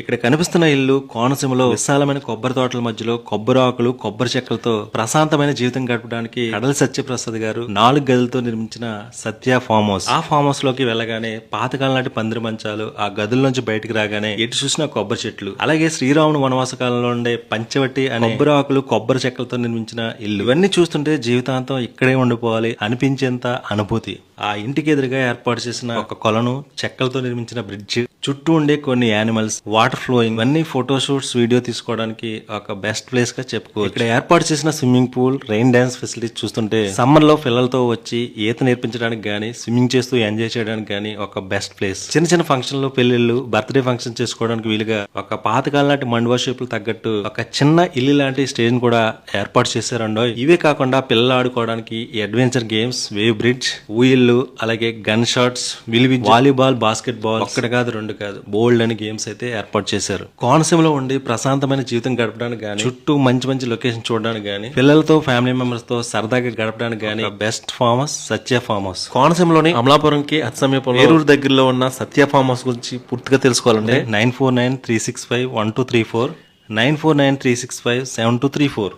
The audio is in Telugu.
ఇక్కడ కనిపిస్తున్న ఇల్లు కోనసీమలో విశాలమైన కొబ్బరి తోటల మధ్యలో కొబ్బరి ఆకులు కొబ్బరి చెక్కలతో ప్రశాంతమైన జీవితం గడపడానికి కడలి సత్యప్రసాద్ గారు 4 గదులతో నిర్మించిన సత్య ఫామ్ హౌస్. ఆ ఫామ్ హౌస్ లోకి వెళ్ళగానే పాతకాలం నాటి పందిరి మంచాలు, ఆ గదుల నుంచి బయటకు రాగానే ఎటు చూసిన కొబ్బరి చెట్లు, అలాగే శ్రీరాముడు వనవాస కాలంలో ఉండే పంచవటి అనే కొబ్బరి ఆకులు కొబ్బరి చెక్కలతో నిర్మించిన ఇల్లు. ఇవన్నీ చూస్తుంటే జీవితాంతం ఇక్కడే ఉండిపోవాలి అనిపించేంత అనుభూతి. ఆ ఇంటికి ఎదురుగా ఏర్పాటు చేసిన ఒక కొలను, చెక్కలతో నిర్మించిన బ్రిడ్జ్, చుట్టూ ఉండే కొన్ని యానిమల్స్, వాటర్ ఫ్లోయింగ్, అన్ని ఫోటో షూట్స్, వీడియో తీసుకోవడానికి ఒక బెస్ట్ ప్లేస్ గా చెప్పుకోవచ్చు. ఇక్కడ ఏర్పాటు చేసిన swimming pool, rain dance facilities చూస్తుంటే సమ్మర్ లో పిల్లలతో వచ్చి ఈత నేర్పించడానికి గానీ, స్విమ్మింగ్ చేస్తూ ఎంజాయ్ చేయడానికి గానీ ఒక బెస్ట్ ప్లేస్. చిన్న చిన్న ఫంక్షన్లు, పెళ్లిళ్ళు, బర్త్డే ఫంక్షన్ చేసుకోవడానికి వీలుగా ఒక పాతకాలం నాటి మండువా షేపులు తగ్గట్టు ఒక చిన్న ఇల్లు లాంటి స్టేజ్ కూడా ఏర్పాటు చేశారండో. ఇవే కాకుండా పిల్లలు ఆడుకోవడానికి అడ్వెంచర్ గేమ్స్, వేవ్ బ్రిడ్జ్, ఊయిల్లు, అలాగే గన్ షాట్స్, విలువింజ్, వాలీబాల్, బాస్కెట్ బాల్, ఒక్కటి కాదు రెండు కాదు బోల్డ్ అని గేమ్స్ అయితే ఏర్పాటు చేశారు. కోనసీమలో ఉండి ప్రశాంతమైన జీవితం గడపడానికి గానీ, చుట్టూ మంచి మంచి లొకేషన్ చూడడానికి గానీ, పిల్లలతో ఫ్యామిలీ మెంబర్స్ తో సరదాగా గడపడానికి గానీ బెస్ట్ ఫామ్ హౌస్ సత్య ఫామ్ హౌస్. కోనసీమలోని అమలాపురంకి అతి సమీపంలో ఏరూరు దగ్గరలో ఉన్న సత్య ఫామ్ హౌస్ గురించి పూర్తిగా తెలుసుకోవాలంటే 9493651234 9493657234